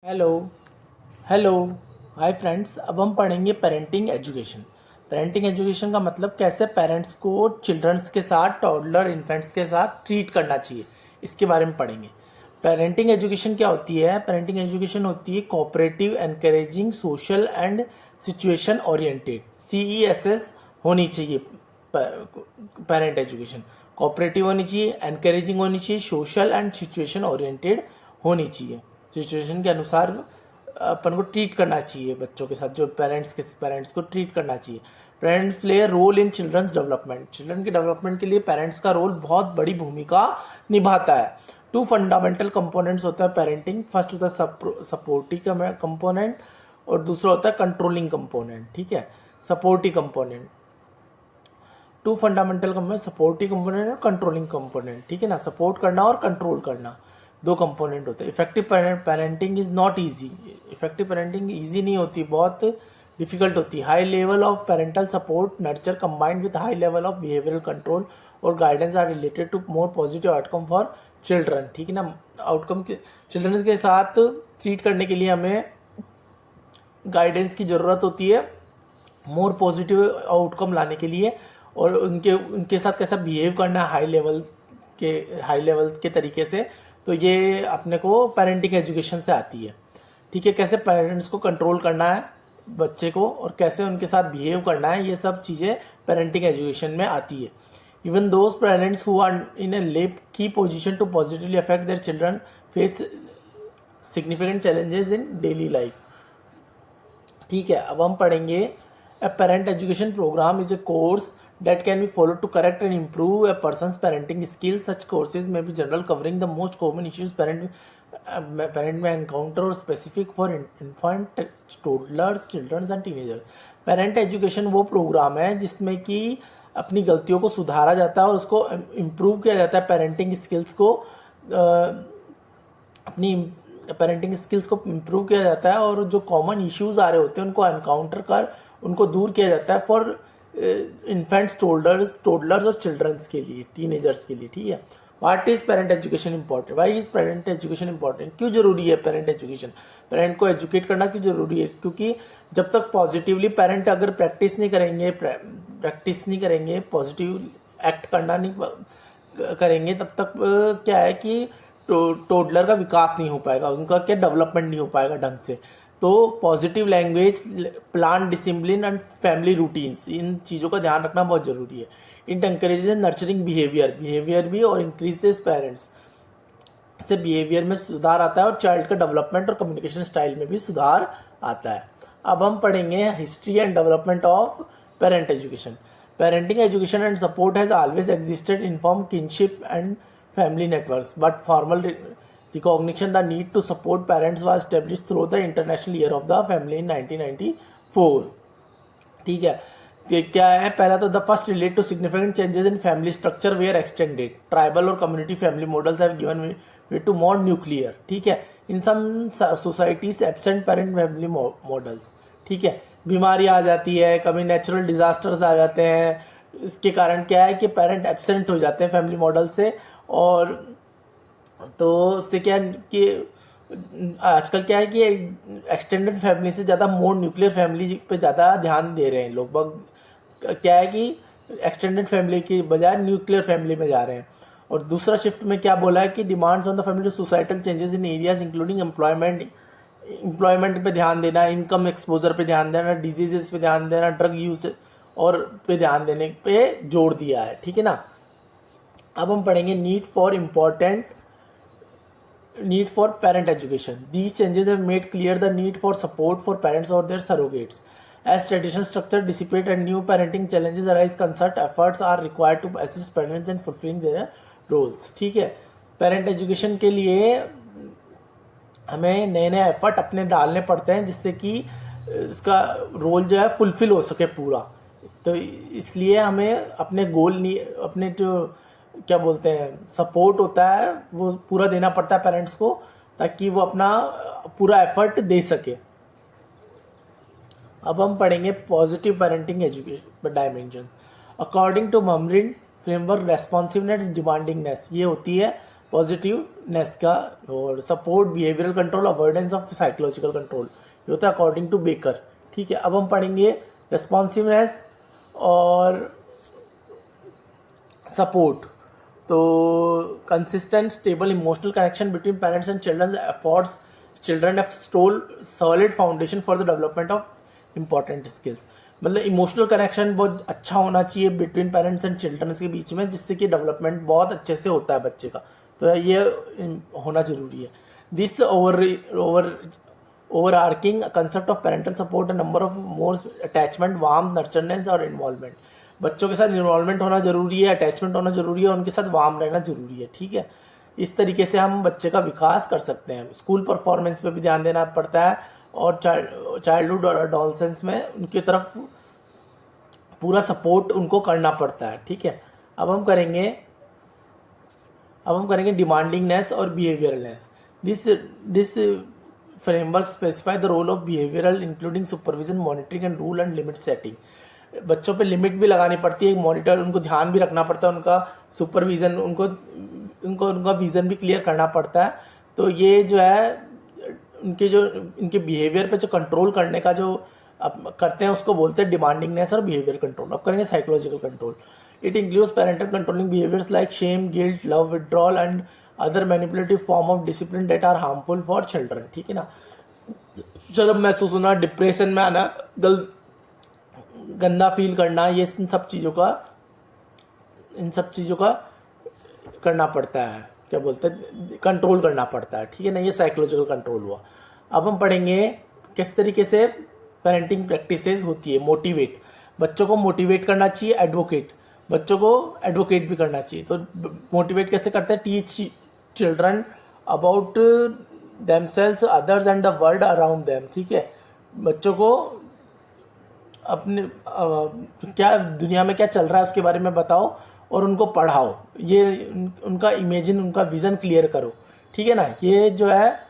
Hello hello hi friends. अब हम पढ़ेंगे पेरेंटिंग एजुकेशन। पेरेंटिंग एजुकेशन का मतलब कैसे पेरेंट्स को चिल्ड्रंस के साथ, टॉडलर इन्फेंट्स के साथ ट्रीट करना चाहिए, इसके बारे में पढ़ेंगे। पेरेंटिंग एजुकेशन क्या होती है? पेरेंटिंग एजुकेशन होती है cooperative, encouraging, social and situation oriented, CESS होनी चाहिए। पेरेंट एजुकेशन कोऑपरेटिव होनी चाहिए, एनकरेजिंग होनी चाहिए, सोशल एंड सिचुएशन ओरिएंटेड होनी चाहिए। सिचुएशन के अनुसार अपन को ट्रीट करना चाहिए बच्चों के साथ, जो पेरेंट्स को ट्रीट करना चाहिए। Parents play role in children's development. Children के डेवलपमेंट के लिए पेरेंट्स का रोल बहुत बड़ी भूमिका निभाता है। टू फंडामेंटल कंपोनेंट्स होता है पेरेंटिंग। फर्स्ट होता है सपोर्टिव कंपोनेंट और दूसरा होता है कंट्रोलिंग कंपोनेंट। ठीक है, supportive component. Two fundamental component, supportive component और कंट्रोलिंग कंपोनेंट। ठीक है ना, सपोर्ट करना और कंट्रोल करना, दो कंपोनेंट होते हैं। Effective parenting is not easy. Effective parenting easy नहीं होती, बहुत डिफिकल्ट होती है। High level of parental support nurture combined with high level of behavioural control और guidance are related to more positive outcome for children. ठीक है ना, outcome children के साथ ट्रीट करने के लिए हमें गाइडेंस की ज़रूरत होती है, मोर पॉजिटिव आउटकम लाने के लिए, और उनके साथ कैसा बिहेव करना है हाई लेवल के तरीके से। तो ये अपने को पेरेंटिंग एजुकेशन से आती है। ठीक है, कैसे पेरेंट्स को कंट्रोल करना है बच्चे को और कैसे उनके साथ बिहेव करना है, ये सब चीज़ें पेरेंटिंग एजुकेशन में आती है। Even those parents who are in a लेप की position to positively affect their children face significant challenges in daily life. ठीक है, अब हम पढ़ेंगे a parent education program is a course that can be followed to correct and improve a person's parenting skills. Such courses may be general, covering the most common issues parent may encounter, or specific for infant, toddlers, children and teenagers. Parent education वो programme है जिसमें कि अपनी गलतियों को सुधारा जाता है और उसको इम्प्रूव किया जाता है। अपनी पेरेंटिंग स्किल्स को इम्प्रूव किया जाता है और जो कॉमन इश्यूज आ रहे होते हैं उनको एनकाउंटर कर उनको दूर किया जाता है फॉर इन्फेंट्स, टोडलर्स और चिल्ड्रंस के लिए, टीनेजर्स के लिए। ठीक है, what is parent education important? Why is parent education important? क्यों जरूरी है पेरेंट एजुकेशन? पेरेंट को एजुकेट करना क्यों जरूरी है? क्योंकि जब तक पॉजिटिवली पेरेंट अगर प्रैक्टिस नहीं करेंगे, पॉजिटिव एक्ट करना नहीं करेंगे, तब तक क्या है कि टोडलर का विकास नहीं हो पाएगा, उनका क्या डेवलपमेंट नहीं हो पाएगा ढंग से। तो positive language, plan discipline and family routines, इन चीज़ों का ध्यान रखना बहुत ज़रूरी है। इट एनकरेजेस नर्चरिंग बिहेवियर भी और इंक्रीजेस पेरेंट्स से बिहेवियर में सुधार आता है और चाइल्ड का डेवलपमेंट और कम्युनिकेशन स्टाइल में भी सुधार आता है। अब हम पढ़ेंगे history and development of parent education. Parenting education and support has always existed in form kinship and family networks, but formal recognition the need to support parents was established through the International Year of the Family in 1994. ठीक है, ये क्या है? पहला तो the first relate to significant changes in family structure where extended tribal और community family models have given way to more nuclear. ठीक है, in some societies absent parent family models. ठीक है, बीमारी आ जाती है, कभी नेचुरल डिजास्टर्स आ जाते हैं, इसके कारण क्या है कि पेरेंट एब्सेंट हो जाते हैं फैमिली मॉडल से। और तो उससे क्या कि आजकल क्या है कि एक्सटेंडेड फैमिली से ज़्यादा मोर न्यूक्लियर फैमिली पे ज़्यादा ध्यान दे रहे हैं लोग। क्या है कि एक्सटेंडेड फैमिली की बजाय न्यूक्लियर फैमिली में जा रहे हैं। और दूसरा शिफ्ट में क्या बोला है कि demands on the family, societal changes in areas including employment पे ध्यान देना, इनकम एक्सपोजर पे ध्यान देना, डिजीजेस पे ध्यान देना, ड्रग यूज और पे ध्यान देने पे जोर दिया है। ठीक है ना, अब हम पढ़ेंगे need for parent education. These changes have made clear the need for support for parents और their surrogates as traditional structure dissipate and new parenting challenges arise. Concert efforts are required to assist parents in fulfilling their roles. ठीक है, parent education के लिए हमें नए नए effort अपने डालने पड़ते हैं जिससे कि इसका रोल जो है फुलफिल हो सके पूरा। तो इसलिए हमें अपने गोल नहीं, अपने जो क्या बोलते हैं सपोर्ट होता है वो पूरा देना पड़ता है पेरेंट्स को, ताकि वो अपना पूरा एफर्ट दे सके। अब हम पढ़ेंगे positive parenting education dimension. According to ममरिन फ्रेमवर्क, रेस्पॉन्सिवनेस, डिमांडिंगनेस, ये होती है पॉजिटिवनेस का, और support behavioural control, avoidance of psychological control, ये होता है अकॉर्डिंग टू बेकर। ठीक है, अब हम पढ़ेंगे रेस्पॉन्सिवनेस और सपोर्ट। तो consistent stable emotional connection between parents and children affords children have stole solid foundation for the development of important skills. मतलब इमोशनल कनेक्शन बहुत अच्छा होना चाहिए बिटवीन पेरेंट्स एंड चिल्ड्रन के बीच में, जिससे कि डेवलपमेंट बहुत अच्छे से होता है बच्चे का, तो ये होना जरूरी है। This overarching concept of parental support and number of more attachment, warm, nurturance और इन्वॉल्वमेंट। बच्चों के साथ इन्वॉल्वमेंट होना जरूरी है, अटैचमेंट होना जरूरी है, उनके साथ वार्म रहना जरूरी है। ठीक है, इस तरीके से हम बच्चे का विकास कर सकते हैं। स्कूल परफॉर्मेंस पे भी ध्यान देना पड़ता है, और चाइल्डहुड और एडोलसेंस में उनकी तरफ पूरा सपोर्ट उनको करना पड़ता है। ठीक है, अब हम करेंगे डिमांडिंगनेस और behaviouralness. This framework specify the role of behavioural including supervision, monitoring and rule and limit setting. बच्चों पे लिमिट भी लगानी पड़ती है, एक मॉनिटर, उनको ध्यान भी रखना पड़ता है, उनका सुपरविजन, उनका विज़न भी क्लियर करना पड़ता है। तो ये जो है इनके बिहेवियर पे जो कंट्रोल करने का जो करते हैं उसको बोलते हैं डिमांडिंगनेस और बिहेवियर कंट्रोल। अब करेंगे psychological control. It includes parental controlling behaviours like shame, guilt, love withdrawal and other manipulative form of discipline that are harmful for children. ठीक है ना, शर्म महसूस होना, डिप्रेशन में आना, गंदा फील करना, ये इन सब चीज़ों का करना पड़ता है, क्या बोलते हैं, कंट्रोल करना पड़ता है। ठीक है ना, ये साइकोलॉजिकल कंट्रोल हुआ। अब हम पढ़ेंगे किस तरीके से पेरेंटिंग प्रैक्टिसेस होती है। मोटिवेट, बच्चों को मोटिवेट करना चाहिए। एडवोकेट, बच्चों को एडवोकेट भी करना चाहिए। तो मोटिवेट कैसे करते हैं? Teach children about themselves, others and the world around them. ठीक है, बच्चों को अपने क्या दुनिया में क्या चल रहा है उसके बारे में बताओ और उनको पढ़ाओ, ये उनका इमेजिन, उनका विज़न क्लियर करो। ठीक है ना, ये जो है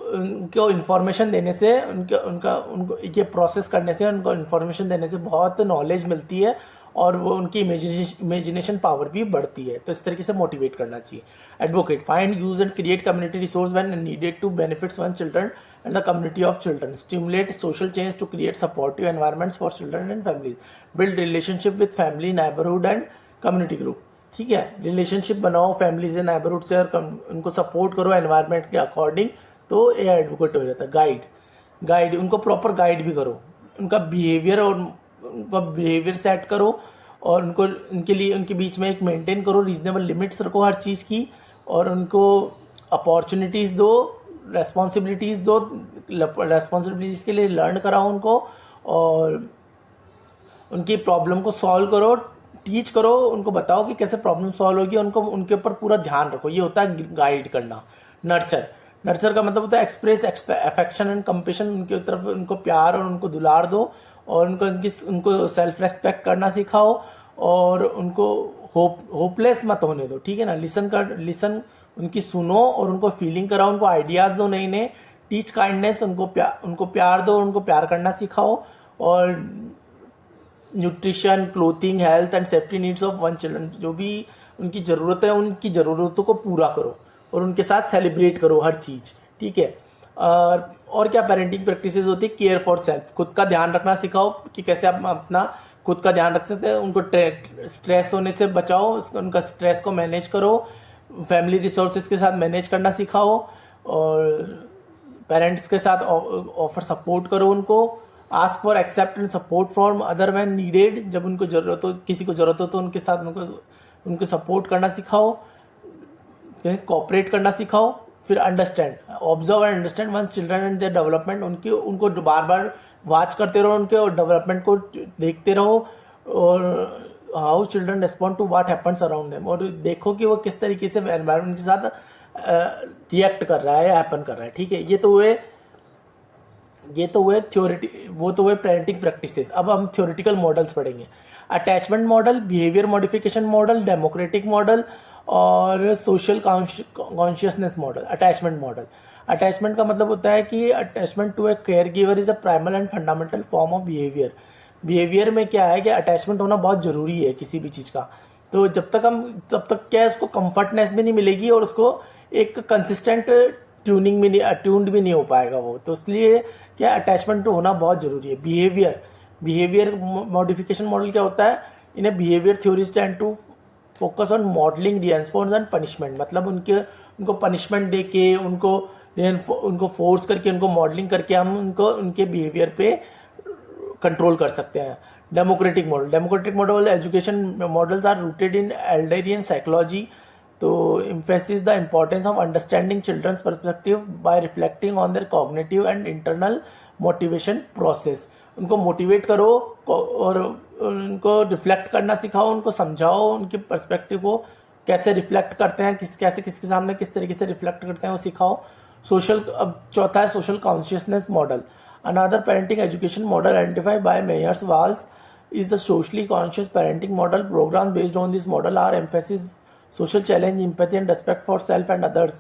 उनको इन्फॉर्मेशन देने से, उनको ये प्रोसेस करने से, उनको इन्फॉर्मेशन देने से बहुत नॉलेज मिलती है और वो उनकी इमेजिनेशन पावर भी बढ़ती है। तो इस तरीके से मोटिवेट करना चाहिए। Advocate, find, use and create community resource when needed to benefits one children and the community of children. Stimulate social change to create supportive environments for children and families. Build relationship with family, neighbourhood and community group. ठीक है, relationship बनाओ family से, neighbourhood से, और उनको support करो environment के according, तो ये एडवोकेट हो जाता है। गाइड, उनको प्रॉपर गाइड भी करो, उनका बिहेवियर सेट करो, और उनके लिए उनके बीच में एक मेंटेन करो, रीजनेबल लिमिट्स रखो हर चीज़ की, और उनको अपॉर्चुनिटीज़ दो, रेस्पॉन्सिबिलिटीज़ दो, रेस्पॉन्सिबिलिटीज़ के लिए लर्न कराओ उनको, और उनकी प्रॉब्लम को सॉल्व करो, टीच करो, उनको बताओ कि कैसे प्रॉब्लम सॉल्व होगी, उनके ऊपर पूरा ध्यान रखो। ये होता है गाइड करना। नर्चर का मतलब होता है एक्सप्रेस अफेक्शन एंड कंपेशन, उनके तरफ उनको प्यार और उनको दुलार दो, और उनको सेल्फ रेस्पेक्ट करना सिखाओ, और उनको होपलेस मत होने दो। ठीक है ना, लिसन, उनकी सुनो और उनको फीलिंग कराओ, उनको आइडियाज़ दो नए नए। टीच काइंडनेस, उनको प्यार दो, उनको प्यार करना सिखाओ, और nutrition, clothing, health and safety needs of one children, जो भी उनकी ज़रूरत है उनकी ज़रूरतों को पूरा करो, और उनके साथ सेलिब्रेट करो हर चीज़। ठीक है, और क्या पेरेंटिंग प्रैक्टिसेस होती है? केयर फॉर सेल्फ, खुद का ध्यान रखना सिखाओ कि कैसे आप अपना खुद का ध्यान रख सकते हैं। उनको स्ट्रेस होने से बचाओ, उनका स्ट्रेस को मैनेज करो, फैमिली रिसोर्सेज के साथ मैनेज करना सिखाओ, और पेरेंट्स के साथ ऑफर सपोर्ट करो उनको। Ask for accept and support from other when needed, जब उनको ज़रूरत हो, किसी को ज़रूरत हो तो उनके साथ उनको सपोर्ट करना सिखाओ, कोऑपरेट करना सिखाओ। फिर understand, observe and understand one children and their development, उनको बार बार वॉच करते रहो, उनके डेवलपमेंट को देखते रहो, और how children respond to what happens around them, और देखो कि वो किस तरीके से एनवायरनमेंट के साथ रिएक्ट कर रहा है या हैपन कर रहा है। ठीक है, ये तो हुए पेरेंटिंग प्रैक्टिसेस। अब हम थ्योरेटिकल मॉडल्स पढ़ेंगे। Attachment model, behaviour modification model, democratic model और सोशल कॉन्शियसनेस मॉडल। अटैचमेंट का मतलब होता है कि attachment to a caregiver is a primal and fundamental form of behaviour में क्या है कि अटैचमेंट होना बहुत ज़रूरी है किसी भी चीज़ का। तो तब तक क्या है, उसको कंफर्टनेस भी नहीं मिलेगी और उसको एक कंसिस्टेंट ट्यून्ड भी नहीं हो पाएगा वो। तो इसलिए क्या अटैचमेंट तो होना बहुत ज़रूरी है। बिहेवियर मॉडिफिकेशन मॉडल क्या होता है, इन्हें behaviour theories tend to focus on modelling reinforce and punishment, मतलब उनको पनिशमेंट दे के उनको फोर्स करके उनको मॉडलिंग करके हम उनके बिहेवियर पे कंट्रोल कर सकते हैं। Democratic model education models are rooted in Adlerian psychology. तो emphasis the importance of understanding children's perspective by reflecting on their cognitive and internal motivation process. उनको मोटिवेट करो और उनको रिफ्लेक्ट करना सिखाओ, उनको समझाओ, उनके पर्सपेक्टिव को कैसे रिफ्लेक्ट करते हैं, किसके सामने किस तरीके से रिफ्लेक्ट करते हैं वो सिखाओ। अब चौथा है social consciousness model. Another parenting education model identified by Myers Walls is the socially conscious parenting model. Programs based on this model are emphasis social challenge, empathy and respect for self and others।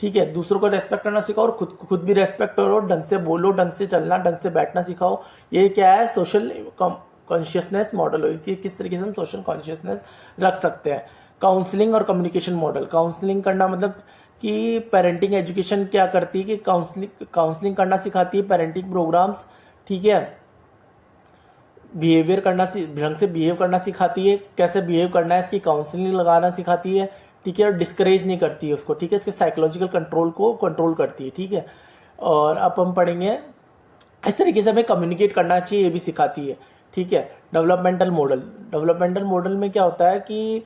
ठीक है, दूसरों को respect करना सिखाओ और खुद भी respect करो, ढंग से बोलो, ढंग से चलना, ढंग से बैठना सिखाओ। ये क्या है, सोशल कॉन्शियसनेस मॉडल हो कि किस तरीके से हम सोशल कॉन्शियसनेस रख सकते हैं। काउंसलिंग और कम्युनिकेशन मॉडल। काउंसलिंग करना मतलब कि पेरेंटिंग एजुकेशन क्या करती है कि काउंसलिंग करना सिखाती है पेरेंटिंग प्रोग्राम्स। ठीक है, ढंग से बिहेव करना सिखाती है, कैसे बिहेव करना है इसकी काउंसलिंग लगाना सिखाती है। ठीक है, और डिस्करेज नहीं करती है उसको। ठीक है, इसके साइकोलॉजिकल कंट्रोल को कंट्रोल करती है। ठीक है, और अब हम पढ़ेंगे इस तरीके से हमें कम्युनिकेट करना चाहिए, ये भी सिखाती है। ठीक है, डेवलपमेंटल मॉडल में क्या होता है कि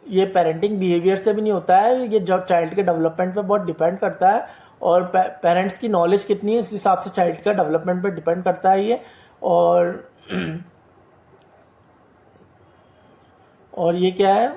ये पेरेंटिंग बिहेवियर से भी नहीं होता है, ये जब चाइल्ड के डेवलपमेंट पे बहुत डिपेंड करता है और पेरेंट्स की नॉलेज कितनी है इस हिसाब से चाइल्ड का डेवलपमेंट पे डिपेंड करता है ये। और ये क्या है,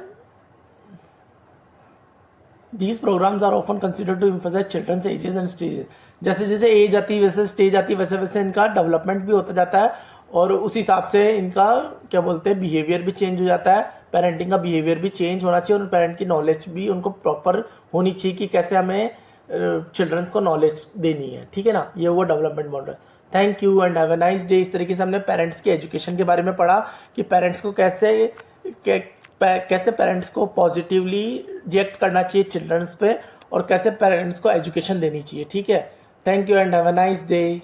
these programmes are often considered to emphasise children's ages and stages. जैसे जैसे एज आती है वैसे स्टेज आती है वैसे वैसे इनका डेवलपमेंट भी होता जाता है और उस हिसाब से इनका क्या बोलते हैं बिहेवियर भी चेंज हो जाता है। पेरेंटिंग का बिहेवियर भी चेंज होना चाहिए और पेरेंट की नॉलेज भी उनको प्रॉपर होनी चाहिए कि कैसे हमें चिल्ड्रंस को नॉलेज देनी है। ठीक है ना, ये हुआ development model. Thank you and have a nice day. इस तरीके से हमने पेरेंट्स की एजुकेशन के बारे में पढ़ा कि पेरेंट्स को कैसे पेरेंट्स को पॉजिटिवली रिएक्ट करना चाहिए चिल्ड्रंस पे और कैसे पेरेंट्स को एजुकेशन देनी चाहिए। ठीक है, thank you and have a nice day.